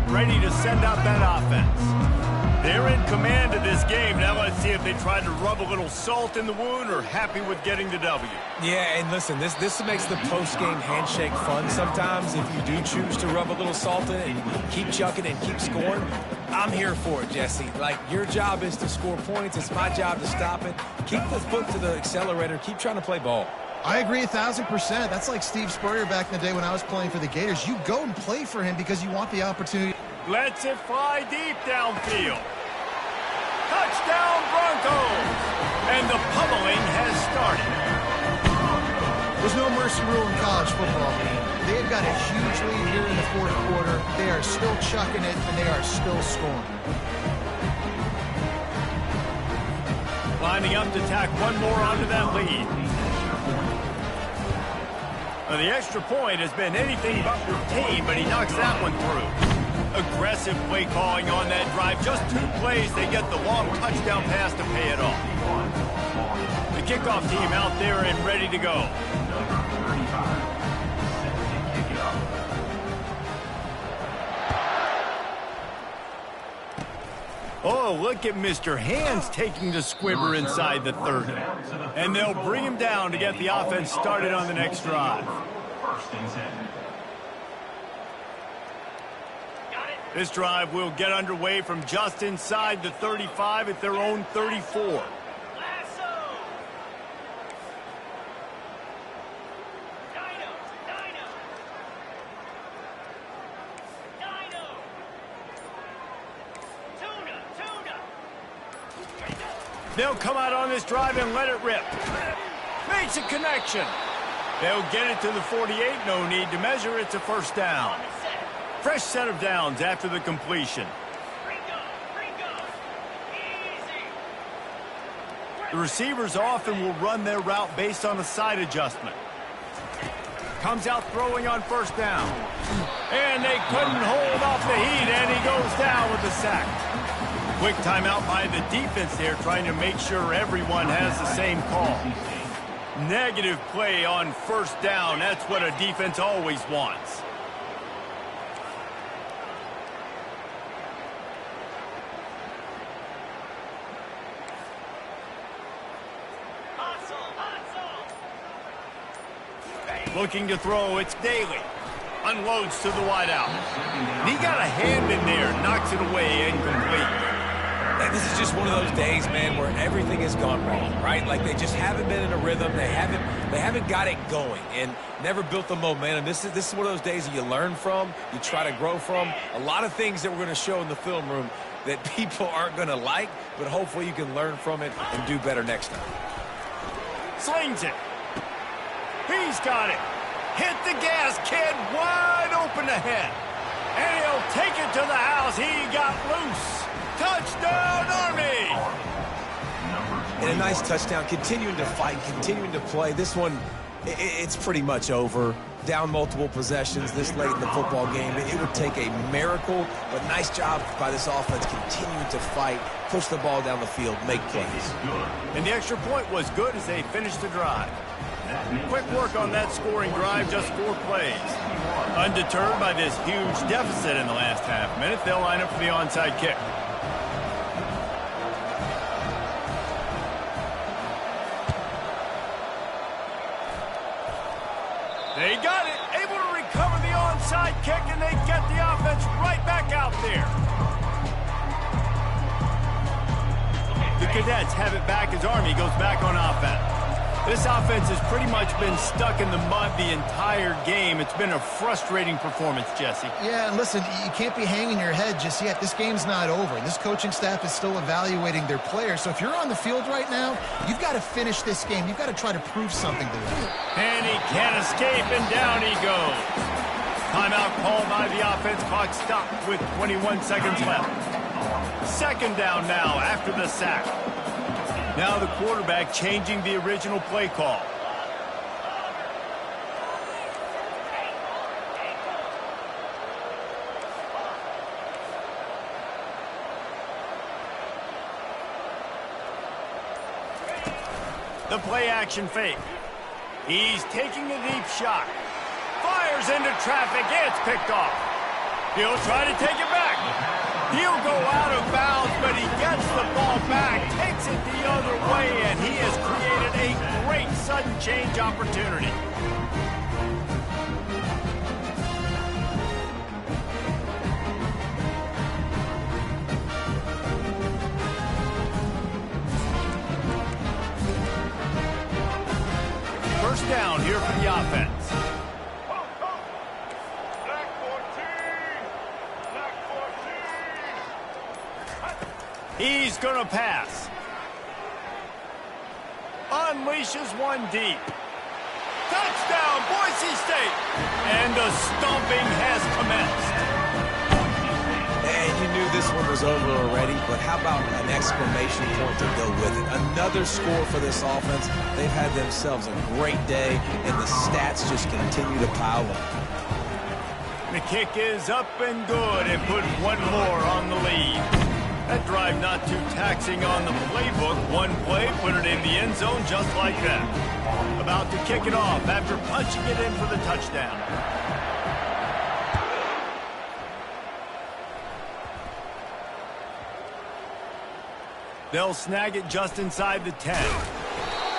Speaker 1: Ready to send out that offense. They're in command of this game. Now let's see if they try to rub a little salt in the wound or happy with getting the W.
Speaker 3: Yeah, and listen, this makes the post-game handshake fun sometimes. If you do choose to rub a little salt in it and keep chucking and keep scoring, I'm here for it, Jesse. Like, your job is to score points. It's my job to stop it. Keep the foot to the accelerator. Keep trying to play ball.
Speaker 2: I agree 1,000%. That's like Steve Spurrier back in the day when I was playing for the Gators. You go and play for him because you want the opportunity.
Speaker 1: Lets it fly deep downfield. Touchdown Broncos! And the pummeling has started.
Speaker 2: There's no mercy rule in college football. They've got a huge lead here in the fourth quarter. They are still chucking it, and they are still scoring.
Speaker 1: Lining up to tack one more onto that lead. Now, the extra point has been anything but routine, but he knocks that one through. Aggressive play calling on that drive. Just 2 plays, they get the long touchdown pass to pay it off. The kickoff team out there and ready to go. Oh, look at Mr. Hands taking the squibber inside the 30. And they'll bring him down to get the offense started on the next drive. This drive will get underway from just inside the 35 at their own 34. They'll come out on this drive and let it rip. Makes a connection. They'll get it to the 48. No need to measure. It's a first down. Fresh set of downs after the completion. The receivers often will run their route based on a side adjustment. Comes out throwing on first down. And they couldn't hold off the heat, and he goes down with the sack. Quick timeout by the defense there, trying to make sure everyone has the same call. Negative play on first down. That's what a defense always wants. Looking to throw, it's Daly. Unloads to the wideout. He got a hand in there, knocks it away, incomplete.
Speaker 3: And this is just one of those days, man, where everything has gone wrong, right? Like they just haven't been in a rhythm. They haven't got it going and never built the momentum. This is one of those days that you learn from, you try to grow from. A lot of things that we're going to show in the film room that people aren't going to like, but hopefully you can learn from it and do better next time.
Speaker 1: Slings it. He's got it. Hit the gas, kid. Wide open ahead. And he'll take it to the house. He got loose. Touchdown, Army!
Speaker 3: And a nice touchdown. Continuing to fight, continuing to play. This one, it's pretty much over. Down multiple possessions this late in the football game. It would take a miracle, but nice job by this offense continuing to fight, push the ball down the field, make plays.
Speaker 1: And the extra point was good as they finished the drive. Quick work on that scoring drive, just 4 plays. Undeterred by this huge deficit in the last half minute, they'll line up for the onside kick. They got it, able to recover the onside kick, and they get the offense right back out there. The Cadets have it back as Army goes back on offense. This offense has pretty much been stuck in the mud the entire game. It's been a frustrating performance, Jesse.
Speaker 2: Yeah, and listen, you can't be hanging your head just yet. This game's not over. This coaching staff is still evaluating their players. So if you're on the field right now, you've got to finish this game. You've got to try to prove something to them.
Speaker 1: And he can't escape, and down he goes. Timeout called by the offense. Clock stopped with 21 seconds left. Second down now after the sack. Now the quarterback changing the original play call. The play action fake. He's taking a deep shot. Fires into traffic. It's picked off. He'll try to take it back. He'll go out of bounds, but he gets the ball back, takes it the other way, and he has created a great sudden change opportunity. First down here for the offense. He's going to pass. Unleashes one deep. Touchdown, Boise State. And the stomping has commenced.
Speaker 3: And you knew this one was over already, but how about an exclamation point to go with it? Another score for this offense. They've had themselves a great day, and the stats just continue to pile up.
Speaker 1: The kick is up and good, and put one more on the lead. That drive not too taxing on the playbook. One play, put it in the end zone just like that. About to kick it off after punching it in for the touchdown. They'll snag it just inside the 10.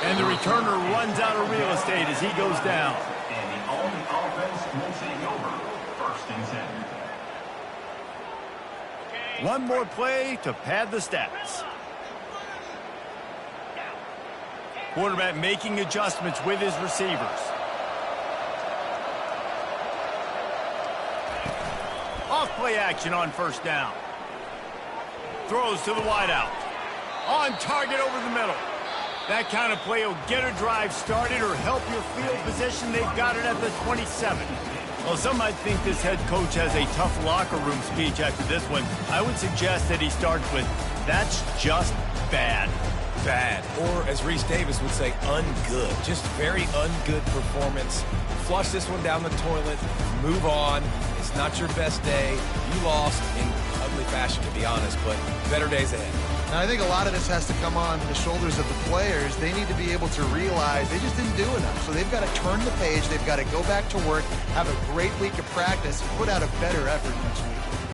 Speaker 1: And the returner runs out of real estate as he goes down.
Speaker 4: And the Army offense will take over. First and 10.
Speaker 1: One more play to pad the stats. Quarterback making adjustments with his receivers. Off play action on first down. Throws to the wideout. On target over the middle. That kind of play will get a drive started or help your field position. They've got it at the 27. Well, some might think this head coach has a tough locker room speech after this one. I would suggest that he starts with, "That's just bad."
Speaker 3: Bad. Or, as Reese Davis would say, ungood. Just very ungood performance. Flush this one down the toilet. Move on. It's not your best day. You lost in ugly fashion, to be honest, but better days ahead.
Speaker 2: Now, I think a lot of this has to come on the shoulders of the players. They need to be able to realize they just didn't do enough. So they've got to turn the page. They've got to go back to work, have a great week of practice, put out a better effort next week.